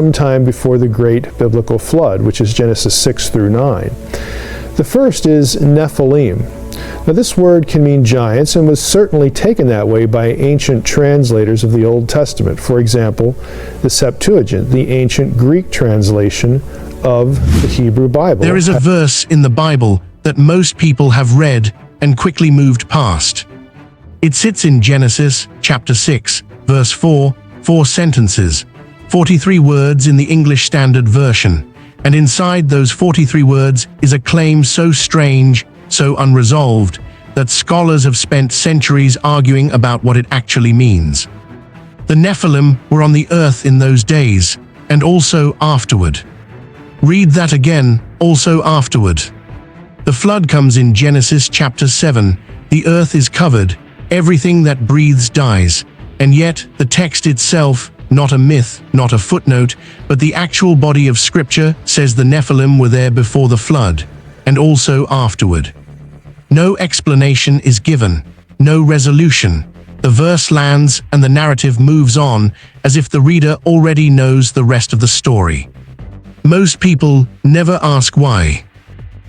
sometime before the great biblical flood, which is Genesis 6 through 9. The first is Nephilim. Now, this word can mean giants and was certainly taken that way by ancient translators of the Old Testament. For example, the Septuagint, the ancient Greek translation of the Hebrew Bible. There is a verse in the Bible that most people have read and quickly moved past. It sits in Genesis chapter 6, verse 4, 4 sentences, 43 words in the English Standard Version, and inside those 43 words is a claim so strange, so unresolved, that scholars have spent centuries arguing about what it actually means. The Nephilim were on the earth in those days, and also afterward. Read that again, also afterward. The flood comes in Genesis chapter 7. The earth is covered, everything that breathes dies, and yet the text itself, not a myth, not a footnote, but the actual body of Scripture says the Nephilim were there before the flood, and also afterward. No explanation is given, no resolution. The verse lands and the narrative moves on as if the reader already knows the rest of the story. Most people never ask why.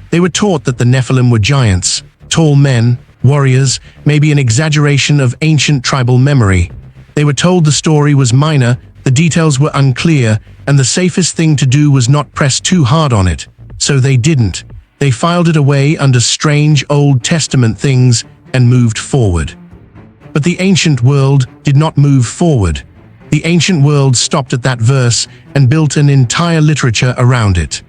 They were taught that the Nephilim were giants, tall men, warriors, maybe an exaggeration of ancient tribal memory. They were told the story was minor, the details were unclear, and the safest thing to do was not press too hard on it. So they didn't. They filed it away under strange Old Testament things and moved forward. But the ancient world did not move forward. The ancient world stopped at that verse and built an entire literature around it.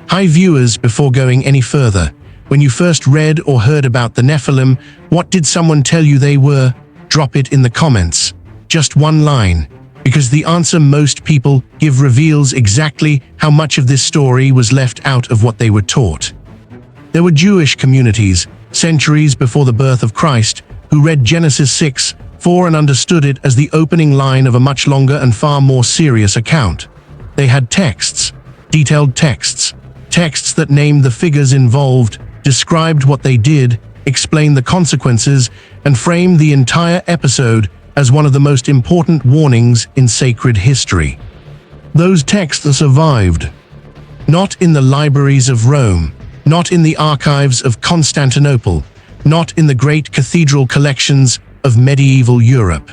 Hi viewers, before going any further, when you first read or heard about the Nephilim, what did someone tell you they were? Drop it in the comments. Just one line, because the answer most people give reveals exactly how much of this story was left out of what they were taught. There were Jewish communities, centuries before the birth of Christ, who read Genesis 6, 4 and understood it as the opening line of a much longer and far more serious account. They had texts, detailed texts, texts that named the figures involved, described what they did, explained the consequences, and framed the entire episode as one of the most important warnings in sacred history. Those texts survived. Not in the libraries of Rome, not in the archives of Constantinople, not in the great cathedral collections of medieval Europe.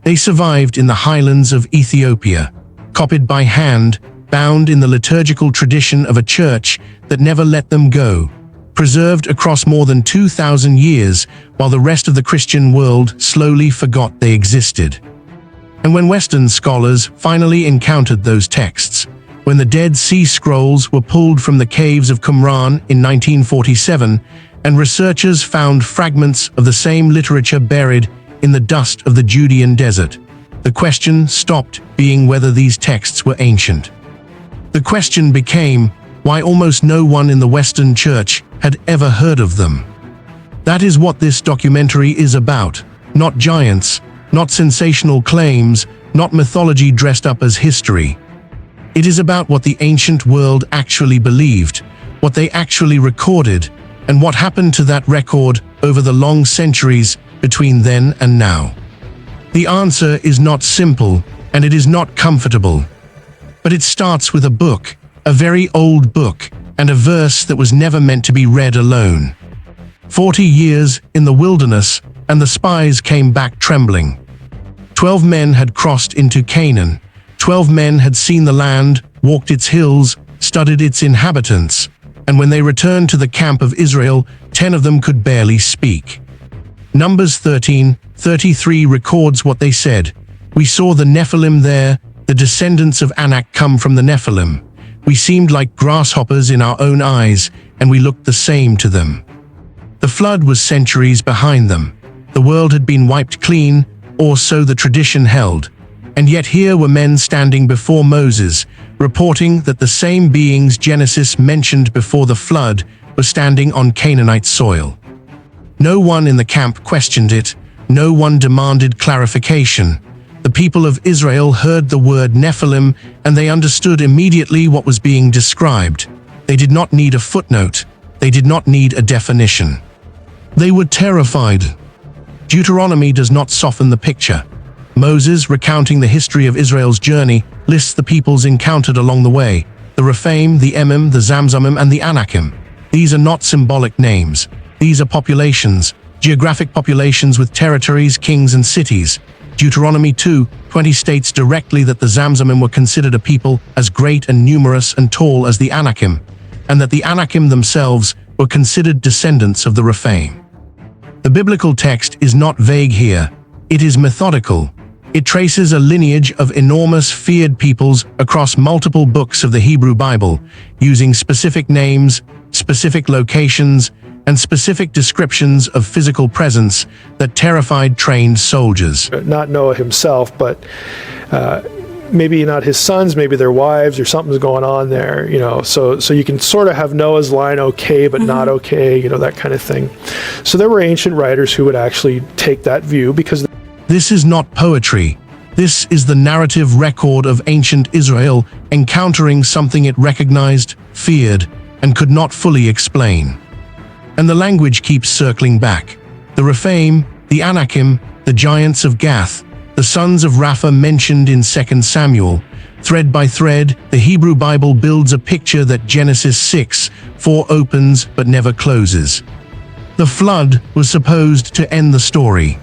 They survived in the highlands of Ethiopia, copied by hand, bound in the liturgical tradition of a church that never let them go, preserved across more than 2,000 years while the rest of the Christian world slowly forgot they existed. And when Western scholars finally encountered those texts, when the Dead Sea Scrolls were pulled from the caves of Qumran in 1947, and researchers found fragments of the same literature buried in the dust of the Judean desert, the question stopped being whether these texts were ancient. The question became why almost no one in the Western Church had ever heard of them. That is what this documentary is about, not giants, not sensational claims, not mythology dressed up as history. It is about what the ancient world actually believed, what they actually recorded, and what happened to that record over the long centuries between then and now. The answer is not simple, and it is not comfortable. But it starts with a book, a very old book, and a verse that was never meant to be read alone. 40 years in the wilderness, and the spies came back trembling. 12 men had crossed into Canaan. 12 men had seen the land, walked its hills, studied its inhabitants, and when they returned to the camp of Israel, 10 of them could barely speak. Numbers 13:33 records what they said. We saw the Nephilim there, the descendants of Anak come from the Nephilim. We seemed like grasshoppers in our own eyes, and we looked the same to them. The flood was centuries behind them. The world had been wiped clean, or so the tradition held. And yet here were men standing before Moses, reporting that the same beings Genesis mentioned before the flood were standing on Canaanite soil. No one in the camp questioned it, no one demanded clarification. The people of Israel heard the word Nephilim, and they understood immediately what was being described. They did not need a footnote, they did not need a definition. They were terrified. Deuteronomy does not soften the picture. Moses, recounting the history of Israel's journey, lists the peoples encountered along the way: the Rephaim, the Emim, the Zamzumim, and the Anakim. These are not symbolic names. These are populations, geographic populations with territories, kings, and cities. Deuteronomy 2:20 states directly that the Zamzumim were considered a people as great and numerous and tall as the Anakim, and that the Anakim themselves were considered descendants of the Rephaim. The biblical text is not vague here. It is methodical. It traces a lineage of enormous, feared peoples across multiple books of the Hebrew Bible, using specific names, specific locations, and specific descriptions of physical presence that terrified trained soldiers. Not Noah himself, but maybe not his sons, maybe their wives, or something's going on there, so you can sort of have Noah's line okay, but not okay, that kind of thing. So there were ancient writers who would actually take that view because this is not poetry. This is the narrative record of ancient Israel encountering something it recognized, feared, and could not fully explain. And the language keeps circling back. The Rephaim, the Anakim, the giants of Gath, the sons of Rapha mentioned in 2 Samuel. Thread by thread, the Hebrew Bible builds a picture that Genesis 6:4 opens but never closes. The flood was supposed to end the story,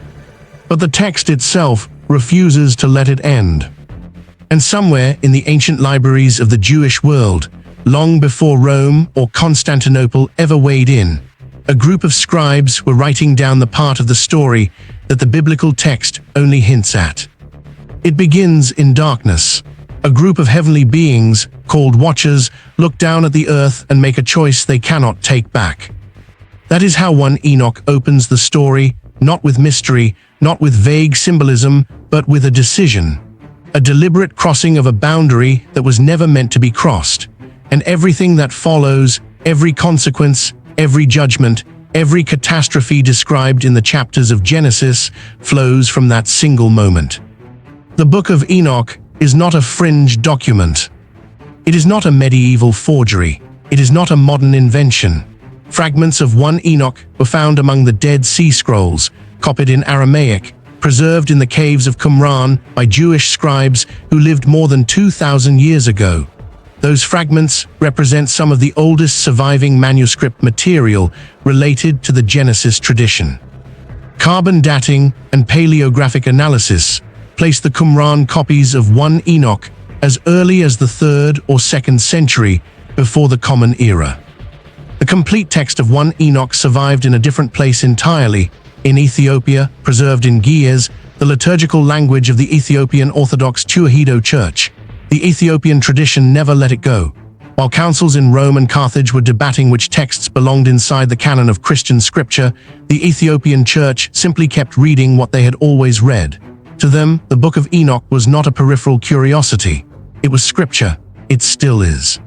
but the text itself refuses to let it end. And somewhere in the ancient libraries of the Jewish world, long before Rome or Constantinople ever weighed in, a group of scribes were writing down the part of the story that the biblical text only hints at. It begins in darkness. A group of heavenly beings, called watchers, look down at the earth and make a choice they cannot take back. That is how 1 Enoch opens the story, not with mystery, not with vague symbolism, but with a decision. A deliberate crossing of a boundary that was never meant to be crossed. And everything that follows, every consequence, every judgment, every catastrophe described in the chapters of Genesis flows from that single moment. The Book of Enoch is not a fringe document. It is not a medieval forgery. It is not a modern invention. Fragments of 1 Enoch were found among the Dead Sea Scrolls, copied in Aramaic, preserved in the caves of Qumran by Jewish scribes who lived more than 2,000 years ago. Those fragments represent some of the oldest surviving manuscript material related to the Genesis tradition. Carbon dating and paleographic analysis place the Qumran copies of 1 Enoch as early as the 3rd or 2nd century before the Common Era. The complete text of 1 Enoch survived in a different place entirely, in Ethiopia, preserved in Ge'ez, the liturgical language of the Ethiopian Orthodox Church. The Ethiopian tradition never let it go. While councils in Rome and Carthage were debating which texts belonged inside the canon of Christian scripture, the Ethiopian Church simply kept reading what they had always read. To them, the Book of Enoch was not a peripheral curiosity. It was scripture. It still is.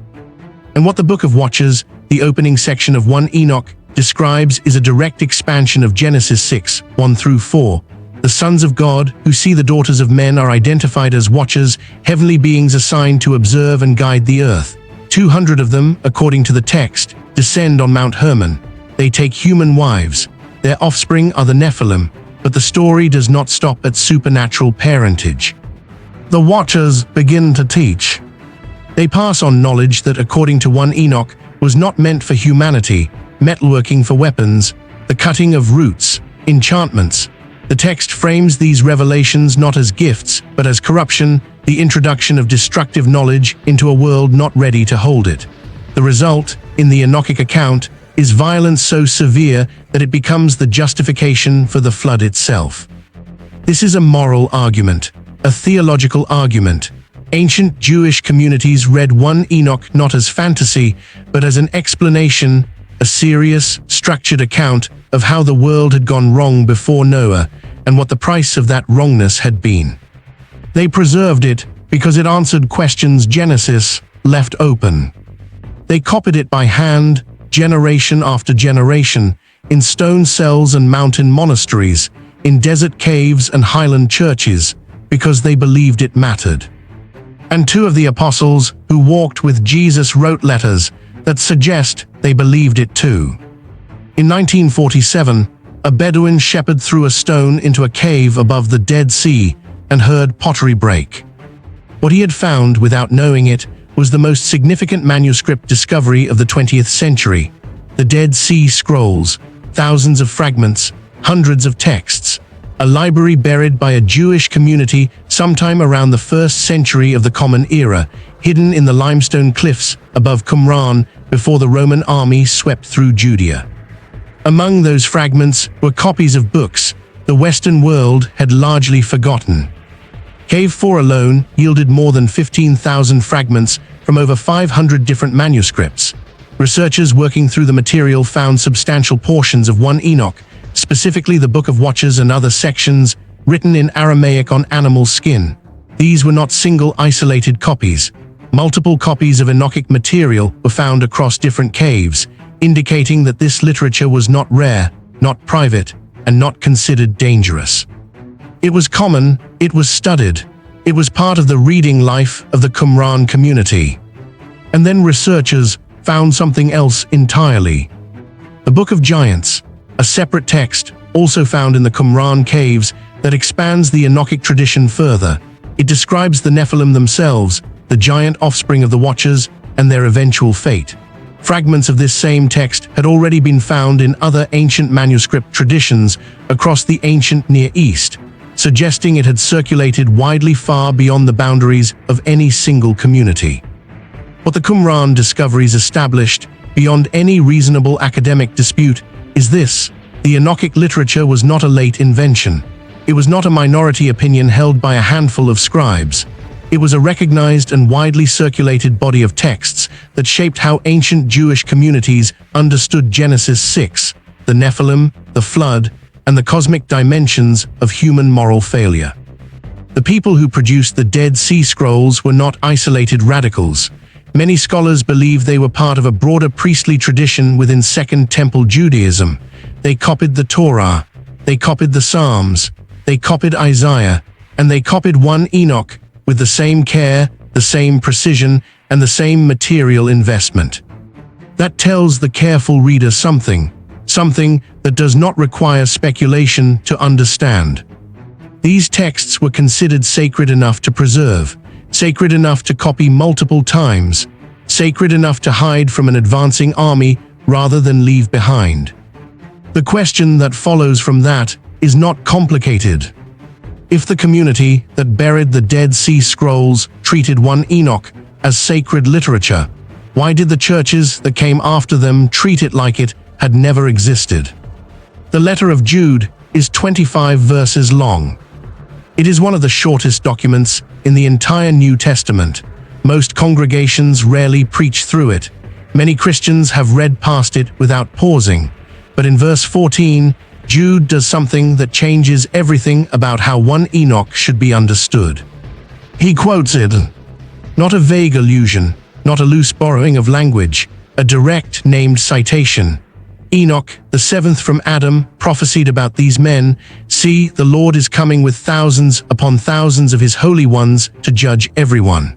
And what the Book of Watchers, the opening section of 1 Enoch, describes is a direct expansion of Genesis 6:1-4. The sons of God, who see the daughters of men, are identified as watchers, heavenly beings assigned to observe and guide the earth. 200 of them, according to the text, descend on Mount Hermon. They take human wives. Their offspring are the Nephilim, but the story does not stop at supernatural parentage. The watchers begin to teach. They pass on knowledge that, according to 1 Enoch, was not meant for humanity: metalworking for weapons, the cutting of roots, enchantments. The text frames these revelations not as gifts, but as corruption, the introduction of destructive knowledge into a world not ready to hold it. The result, in the Enochic account, is violence so severe that it becomes the justification for the flood itself. This is a moral argument, a theological argument. Ancient Jewish communities read 1 Enoch not as fantasy, but as an explanation, a serious, structured account of how the world had gone wrong before Noah and what the price of that wrongness had been. They preserved it because it answered questions Genesis left open. They copied it by hand, generation after generation, in stone cells and mountain monasteries, in desert caves and highland churches, because they believed it mattered. And 2 of the apostles who walked with Jesus wrote letters that suggest they believed it too. In 1947, a Bedouin shepherd threw a stone into a cave above the Dead Sea and heard pottery break. What he had found, without knowing it, was the most significant manuscript discovery of the 20th century: the Dead Sea Scrolls, thousands of fragments, hundreds of texts, a library buried by a Jewish community sometime around the 1st century of the Common Era, hidden in the limestone cliffs above Qumran before the Roman army swept through Judea. Among those fragments were copies of books the Western world had largely forgotten. Cave 4 alone yielded more than 15,000 fragments from over 500 different manuscripts. Researchers working through the material found substantial portions of 1 Enoch, specifically the Book of Watches and other sections, written in Aramaic on animal skin. These were not single isolated copies. Multiple copies of Enochic material were found across different caves, indicating that this literature was not rare, not private, and not considered dangerous. It was common, it was studied, it was part of the reading life of the Qumran community. And then researchers found something else entirely. The Book of Giants, a separate text, also found in the Qumran caves, that expands the Enochic tradition further. It describes the Nephilim themselves, the giant offspring of the Watchers, and their eventual fate. Fragments of this same text had already been found in other ancient manuscript traditions across the ancient Near East, suggesting it had circulated widely far beyond the boundaries of any single community. What the Qumran discoveries established, beyond any reasonable academic dispute, is this: the Enochic literature was not a late invention. It was not a minority opinion held by a handful of scribes. It was a recognized and widely circulated body of texts that shaped how ancient Jewish communities understood Genesis 6, the Nephilim, the flood, and the cosmic dimensions of human moral failure. The people who produced the Dead Sea Scrolls were not isolated radicals. Many scholars believe they were part of a broader priestly tradition within Second Temple Judaism. They copied the Torah, they copied the Psalms, they copied Isaiah, and they copied 1 Enoch with the same care, the same precision, and the same material investment. That tells the careful reader something that does not require speculation to understand. These texts were considered sacred enough to preserve, sacred enough to copy multiple times, sacred enough to hide from an advancing army rather than leave behind. The question that follows from that is not complicated. If the community that buried the Dead Sea Scrolls treated 1 Enoch as sacred literature, why did the churches that came after them treat it like it had never existed? The letter of Jude is 25 verses long. It is one of the shortest documents in the entire New Testament. Most congregations rarely preach through it. Many Christians have read past it without pausing. But in verse 14, Jude does something that changes everything about how 1 Enoch should be understood. He quotes it. Not a vague allusion, not a loose borrowing of language, a direct named citation. Enoch, the 7th from Adam, prophesied about these men. See, the Lord is coming with thousands upon thousands of his holy ones to judge everyone.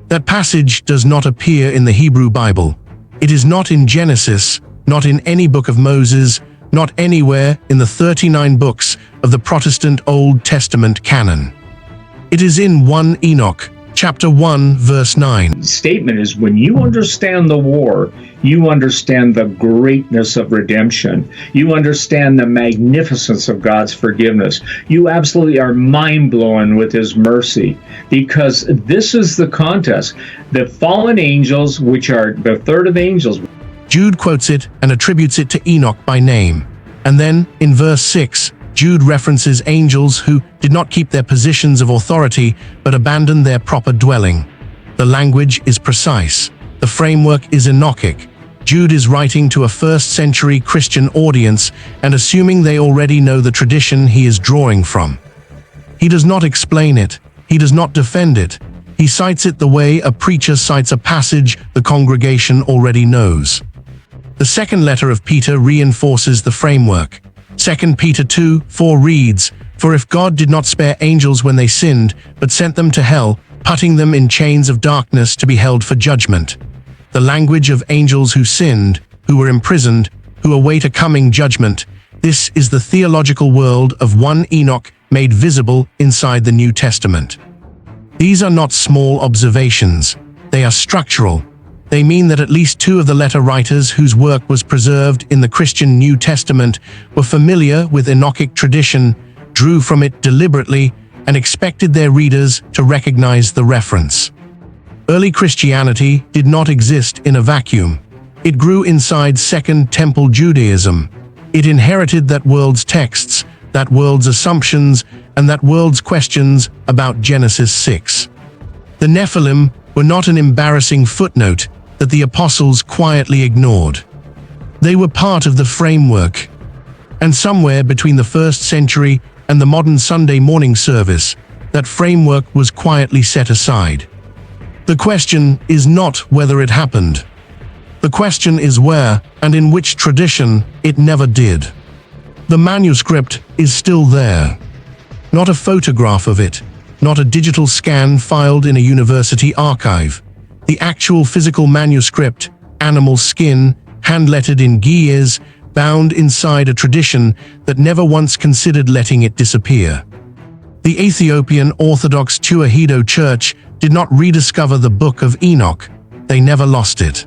That passage does not appear in the Hebrew Bible. It is not in Genesis, not in any book of Moses, not anywhere in the 39 books of the Protestant Old Testament canon. It is in 1 Enoch, chapter 1, verse 9. The statement is, when you understand the war, you understand the greatness of redemption. You understand the magnificence of God's forgiveness. You absolutely are mind-blown with his mercy, because this is the contest. The fallen angels, which are the third of angels. Jude quotes it and attributes it to Enoch by name. And then, in verse 6, Jude references angels who did not keep their positions of authority but abandoned their proper dwelling. The language is precise. The framework is Enochic. Jude is writing to a first-century Christian audience and assuming they already know the tradition he is drawing from. He does not explain it. He does not defend it. He cites it the way a preacher cites a passage the congregation already knows. The second letter of Peter reinforces the framework. 2 Peter 2:4 reads, "For if God did not spare angels when they sinned, but sent them to hell, putting them in chains of darkness to be held for judgment." The language of angels who sinned, who were imprisoned, who await a coming judgment. This is the theological world of 1 Enoch made visible inside the New Testament. These are not small observations. They are structural. They mean that at least two of the letter writers whose work was preserved in the Christian New Testament were familiar with Enochic tradition, drew from it deliberately, and expected their readers to recognize the reference. Early Christianity did not exist in a vacuum. It grew inside Second Temple Judaism. It inherited that world's texts, that world's assumptions, and that world's questions about Genesis 6. The Nephilim were not an embarrassing footnote that the apostles quietly ignored. They were part of the framework. And somewhere between the 1st century and the modern Sunday morning service, that framework was quietly set aside. The question is not whether it happened. The question is where and in which tradition it never did. The manuscript is still there. Not a photograph of it, not a digital scan filed in a university archive. The actual physical manuscript, animal skin, hand-lettered in gears, bound inside a tradition that never once considered letting it disappear. The Ethiopian Orthodox Church did not rediscover the Book of Enoch. They never lost it.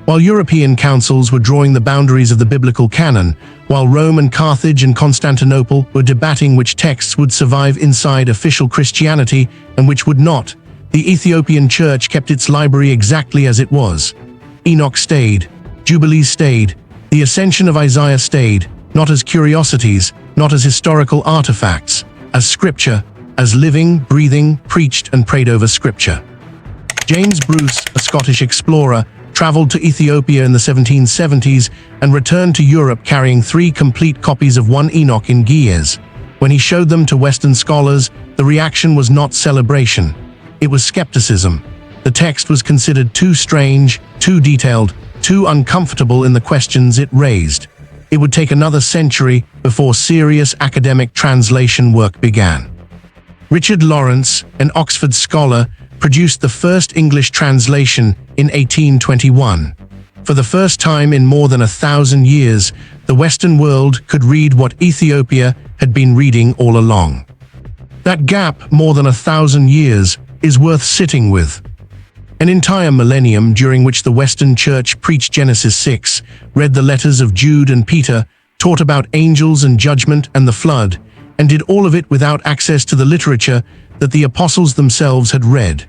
While European councils were drawing the boundaries of the biblical canon, while Rome and Carthage and Constantinople were debating which texts would survive inside official Christianity and which would not, the Ethiopian Church kept its library exactly as it was. Enoch stayed, Jubilees stayed, the Ascension of Isaiah stayed, not as curiosities, not as historical artifacts, as scripture, as living, breathing, preached and prayed over scripture. James Bruce, a Scottish explorer, traveled to Ethiopia in the 1770s and returned to Europe carrying 3 complete copies of 1 Enoch in gears. When he showed them to Western scholars, the reaction was not celebration. It was skepticism. The text was considered too strange, too detailed, too uncomfortable in the questions it raised. It would take another century before serious academic translation work began. Richard Lawrence, an Oxford scholar, produced the first English translation in 1821. For the first time in more than 1,000 years, the Western world could read what Ethiopia had been reading all along. That gap, more than 1,000 years, is worth sitting with. An entire millennium during which the Western Church preached Genesis 6, read the letters of Jude and Peter, taught about angels and judgment and the flood, and did all of it without access to the literature that the apostles themselves had read,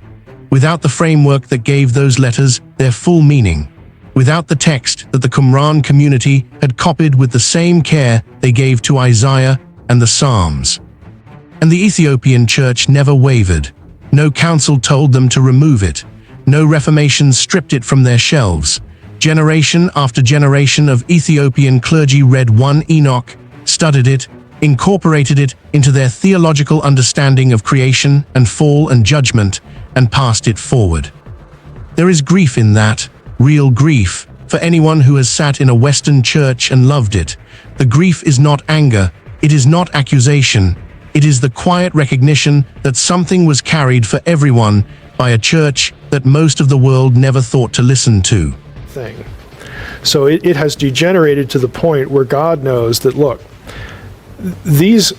without the framework that gave those letters their full meaning, without the text that the Qumran community had copied with the same care they gave to Isaiah and the Psalms. And the Ethiopian Church never wavered. No council told them to remove it. No Reformation stripped it from their shelves. Generation after generation of Ethiopian clergy read 1 Enoch, studied it, incorporated it into their theological understanding of creation and fall and judgment, and passed it forward. There is grief in that, real grief, for anyone who has sat in a Western church and loved it. The grief is not anger, it is not accusation, it is the quiet recognition that something was carried for everyone by a church that most of the world never thought to listen to. So it has degenerated to the point where God knows that, look, these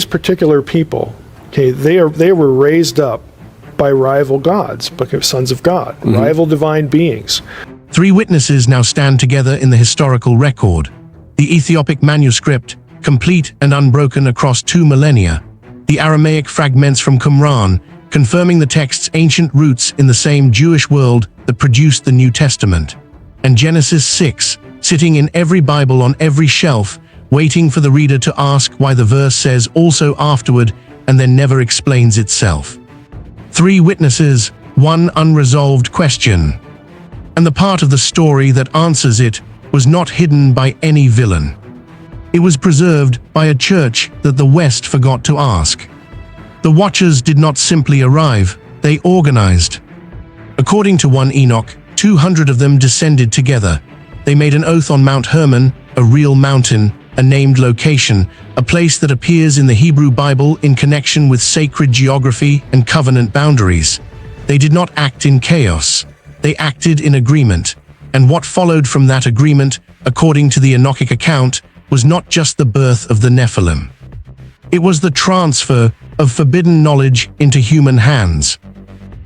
particular people, okay, they were raised up by rival gods, sons of God, rival divine beings. 3 witnesses now stand together in the historical record. The Ethiopic manuscript, complete and unbroken across 2 millennia. The Aramaic fragments from Qumran, confirming the text's ancient roots in the same Jewish world that produced the New Testament. And Genesis 6, sitting in every Bible on every shelf, waiting for the reader to ask why the verse says also afterward and then never explains itself. 3 witnesses, 1 unresolved question. And the part of the story that answers it was not hidden by any villain. It was preserved by a church that the West forgot to ask. The Watchers did not simply arrive, they organized. According to 1 Enoch, 200 of them descended together. They made an oath on Mount Hermon, a real mountain, a named location, a place that appears in the Hebrew Bible in connection with sacred geography and covenant boundaries. They did not act in chaos. They acted in agreement. And what followed from that agreement, according to the Enochic account, was not just the birth of the Nephilim. It was the transfer of forbidden knowledge into human hands.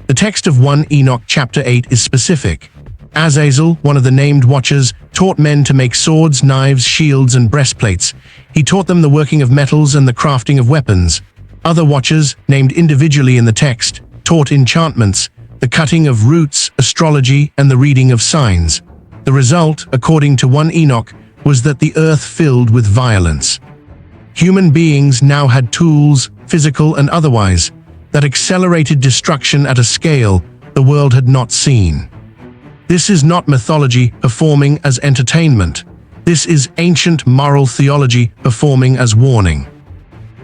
The text of 1 Enoch chapter 8 is specific. Azazel, one of the named watchers, taught men to make swords, knives, shields, and breastplates. He taught them the working of metals and the crafting of weapons. Other watchers, named individually in the text, taught enchantments, the cutting of roots, astrology, and the reading of signs. The result, according to 1 Enoch, was that the earth filled with violence. Human beings now had tools, physical and otherwise, that accelerated destruction at a scale the world had not seen. This is not mythology performing as entertainment. This is ancient moral theology performing as warning.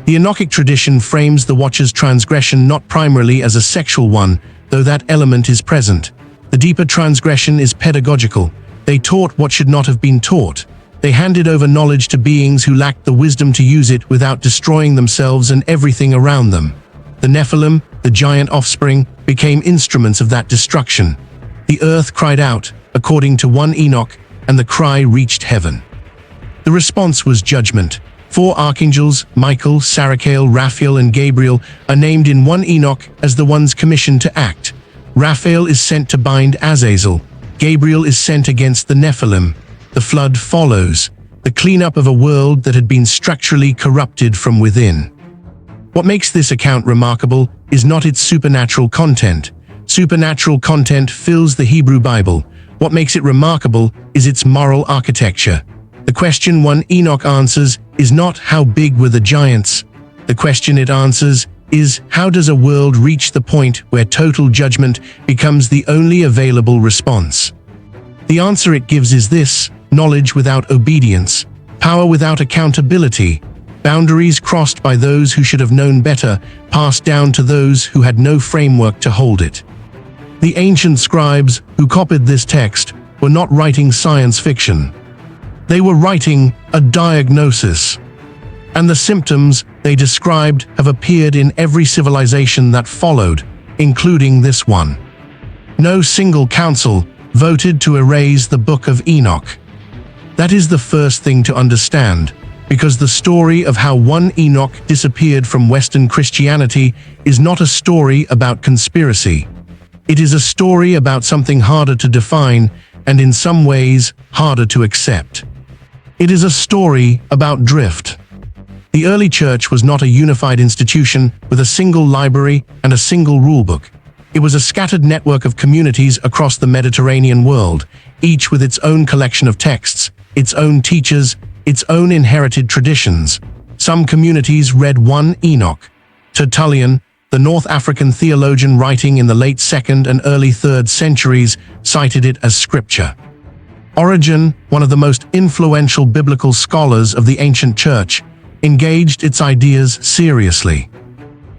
The Enochic tradition frames the Watcher's transgression not primarily as a sexual one, though that element is present. The deeper transgression is pedagogical. They taught what should not have been taught. They handed over knowledge to beings who lacked the wisdom to use it without destroying themselves and everything around them. The Nephilim, the giant offspring, became instruments of that destruction. The earth cried out, according to 1 Enoch, and the cry reached heaven. The response was judgment. 4 archangels, Michael, Sarachael, Raphael, and Gabriel, are named in 1 Enoch as the ones commissioned to act. Raphael is sent to bind Azazel. Gabriel is sent against the Nephilim. The flood follows, the cleanup of a world that had been structurally corrupted from within. What makes this account remarkable is not its supernatural content. Supernatural content fills the Hebrew Bible. What makes it remarkable is its moral architecture. The question 1 Enoch answers is not how big were the giants. The question it answers is how does a world reach the point where total judgment becomes the only available response? The answer it gives is this: knowledge without obedience, power without accountability, boundaries crossed by those who should have known better, passed down to those who had no framework to hold it. The ancient scribes who copied this text were not writing science fiction. They were writing a diagnosis. And the symptoms they described have appeared in every civilization that followed, including this one. No single council voted to erase the Book of Enoch. That is the first thing to understand, because the story of how 1 Enoch disappeared from Western Christianity is not a story about conspiracy. It is a story about something harder to define and in some ways harder to accept. It is a story about drift. The early church was not a unified institution with a single library and a single rulebook. It was a scattered network of communities across the Mediterranean world, each with its own collection of texts, its own teachers, its own inherited traditions. Some communities read 1 Enoch. Tertullian, the North African theologian writing in the late 2nd and early 3rd centuries, cited it as scripture. Origen, one of the most influential biblical scholars of the ancient church, engaged its ideas seriously.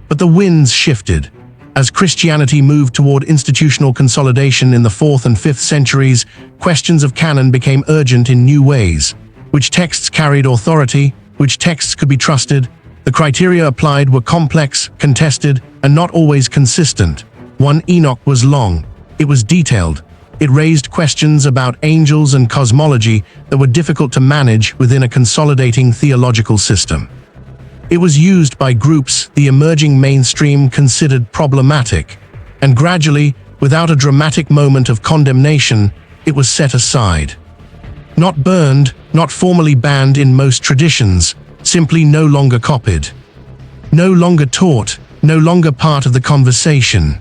But the winds shifted. As Christianity moved toward institutional consolidation in the 4th and 5th centuries, questions of canon became urgent in new ways. Which texts carried authority? Which texts could be trusted? The criteria applied were complex, contested, and not always consistent. 1 Enoch was long. It was detailed. It raised questions about angels and cosmology that were difficult to manage within a consolidating theological system. It was used by groups the emerging mainstream considered problematic, and gradually, without a dramatic moment of condemnation, it was set aside. Not burned, not formally banned in most traditions, simply no longer copied. No longer taught, no longer part of the conversation.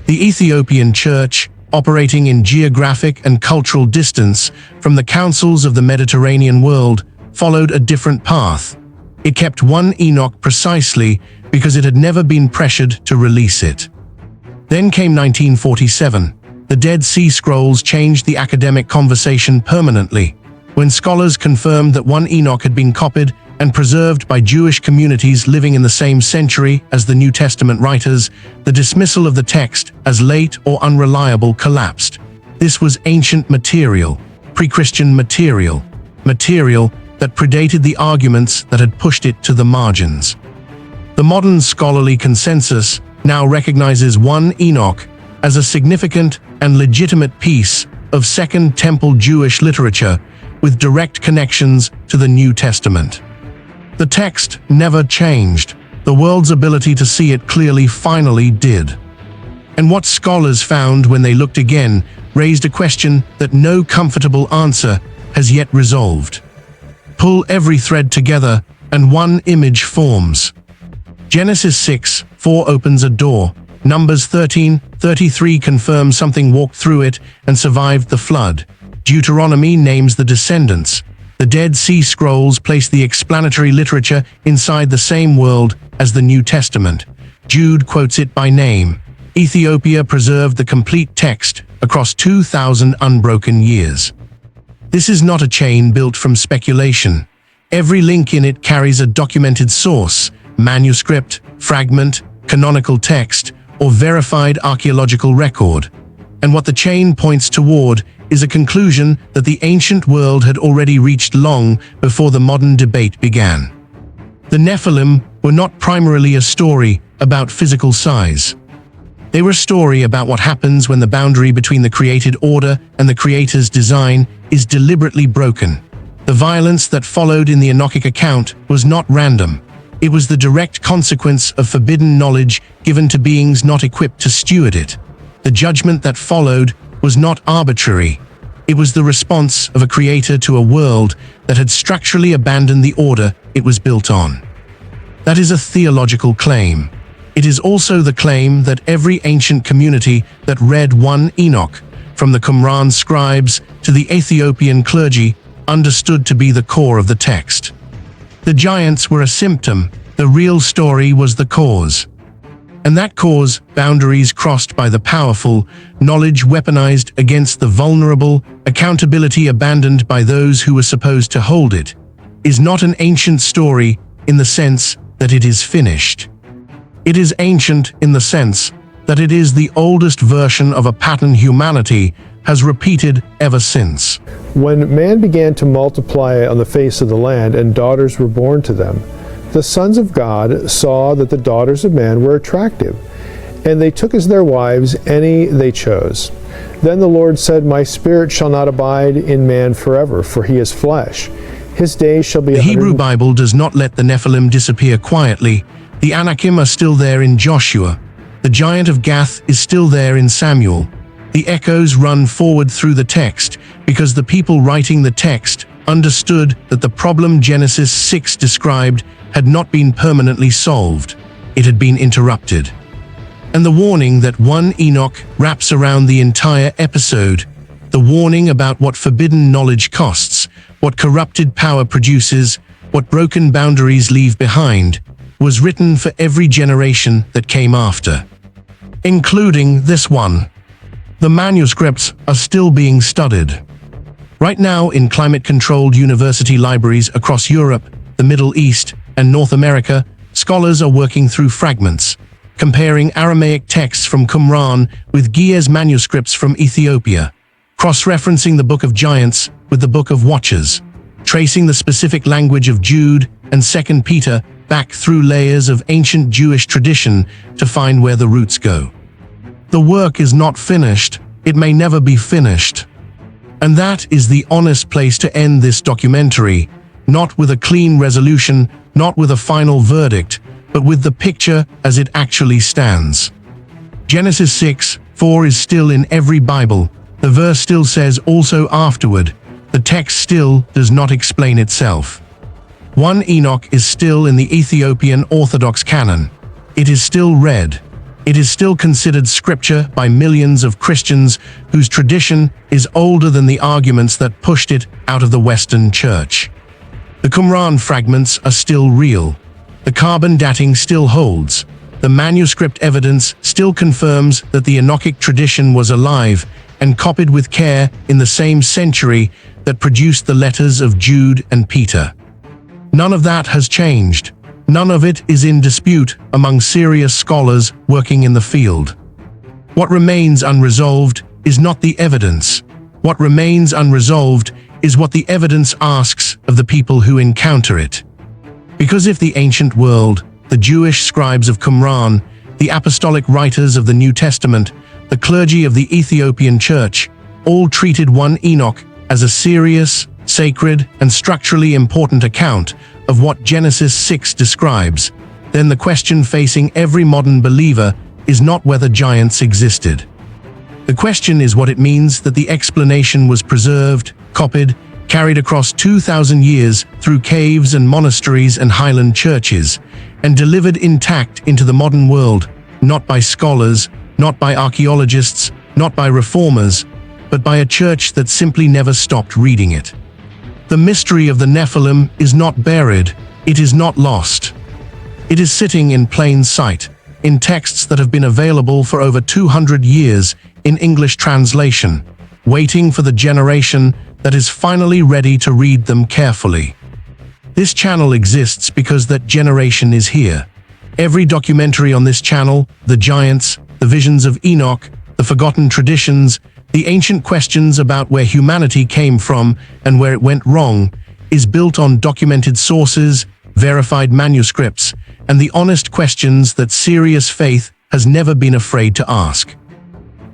The Ethiopian Church, operating in geographic and cultural distance from the councils of the Mediterranean world, followed a different path. It kept 1 Enoch precisely because it had never been pressured to release it. Then came 1947. The Dead Sea Scrolls changed the academic conversation permanently. When scholars confirmed that 1 Enoch had been copied and preserved by Jewish communities living in the same century as the New Testament writers, the dismissal of the text as late or unreliable collapsed. This was ancient material, pre-Christian material that predated the arguments that had pushed it to the margins. The modern scholarly consensus now recognizes 1 Enoch as a significant and legitimate piece of Second Temple Jewish literature with direct connections to the New Testament. The text never changed. The world's ability to see it clearly finally did. And what scholars found when they looked again raised a question that no comfortable answer has yet resolved. Pull every thread together, and one image forms. Genesis 6:4 opens a door. Numbers 13:33 confirms something walked through it and survived the flood. Deuteronomy names the descendants. The Dead Sea Scrolls place the explanatory literature inside the same world as the New Testament. Jude quotes it by name. Ethiopia preserved the complete text across 2,000 unbroken years. This is not a chain built from speculation. Every link in it carries a documented source, manuscript, fragment, canonical text, or verified archaeological record. And what the chain points toward is a conclusion that the ancient world had already reached long before the modern debate began. The Nephilim were not primarily a story about physical size. They were a story about what happens when the boundary between the created order and the Creator's design is deliberately broken. The violence that followed in the Enochic account was not random. It was the direct consequence of forbidden knowledge given to beings not equipped to steward it. The judgment that followed was not arbitrary. It was the response of a creator to a world that had structurally abandoned the order it was built on. That is a theological claim. It is also the claim that every ancient community that read 1 Enoch, from the Qumran scribes to the Ethiopian clergy, understood to be the core of the text. The giants were a symptom, the real story was the cause. And that cause, boundaries crossed by the powerful, knowledge weaponized against the vulnerable, accountability abandoned by those who were supposed to hold it, is not an ancient story in the sense that it is finished. It is ancient in the sense that it is the oldest version of a pattern humanity has repeated ever since. When man began to multiply on the face of the land and daughters were born to them, the sons of God saw that the daughters of man were attractive, and they took as their wives any they chose. Then the Lord said, My spirit shall not abide in man forever, for he is flesh. His days shall be... The Hebrew Bible does not let the Nephilim disappear quietly. The Anakim are still there in Joshua. The giant of Gath is still there in Samuel. The echoes run forward through the text because the people writing the text understood that the problem Genesis 6 described had not been permanently solved. It had been interrupted. And the warning that 1 Enoch wraps around the entire episode, the warning about what forbidden knowledge costs, what corrupted power produces, what broken boundaries leave behind, was written for every generation that came after, including this one. The manuscripts are still being studied. Right now, in climate-controlled university libraries across Europe, the Middle East, and North America, scholars are working through fragments, comparing Aramaic texts from Qumran with Ge'ez manuscripts from Ethiopia, cross-referencing the Book of Giants with the Book of Watchers, tracing the specific language of Jude and 2 Peter back through layers of ancient Jewish tradition to find where the roots go. The work is not finished. It may never be finished. And that is the honest place to end this documentary, not with a clean resolution, not with a final verdict, but with the picture as it actually stands. Genesis 6:4 is still in every Bible. The verse still says also afterward. The text still does not explain itself. 1 Enoch is still in the Ethiopian Orthodox canon. It is still read. It is still considered scripture by millions of Christians whose tradition is older than the arguments that pushed it out of the Western Church. The Qumran fragments are still real. The carbon dating still holds. The manuscript evidence still confirms that the Enochic tradition was alive and copied with care in the same century that produced the letters of Jude and Peter. None of that has changed. None of it is in dispute among serious scholars working in the field. What remains unresolved is not the evidence. What remains unresolved is what the evidence asks of the people who encounter it. Because if the ancient world, the Jewish scribes of Qumran, the apostolic writers of the New Testament, the clergy of the Ethiopian Church, all treated 1 Enoch as a serious, sacred, and structurally important account of what Genesis 6 describes, then the question facing every modern believer is not whether giants existed. The question is what it means that the explanation was preserved, copied, carried across 2,000 years through caves and monasteries and highland churches, and delivered intact into the modern world, not by scholars, not by archaeologists, not by reformers, but by a church that simply never stopped reading it. The mystery of the Nephilim is not buried, it is not lost. It is sitting in plain sight, in texts that have been available for over 200 years in English translation, waiting for the generation that is finally ready to read them carefully. This channel exists because that generation is here. Every documentary on this channel, the giants, the visions of Enoch, the forgotten traditions, the ancient questions about where humanity came from and where it went wrong, is built on documented sources, verified manuscripts, and the honest questions that serious faith has never been afraid to ask.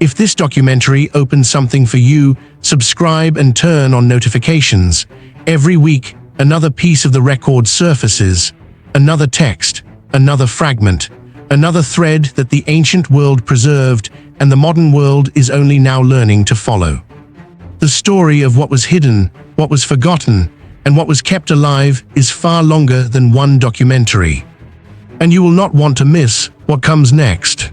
If this documentary opens something for you, subscribe and turn on notifications. Every week, another piece of the record surfaces, another text, another fragment, another thread that the ancient world preserved and the modern world is only now learning to follow. The story of what was hidden, what was forgotten, and what was kept alive is far longer than one documentary. And you will not want to miss what comes next.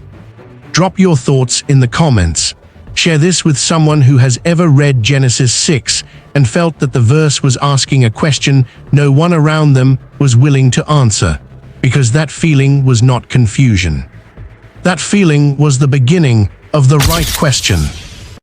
Drop your thoughts in the comments. Share this with someone who has ever read Genesis 6 and felt that the verse was asking a question no one around them was willing to answer, because that feeling was not confusion. That feeling was the beginning of the right question.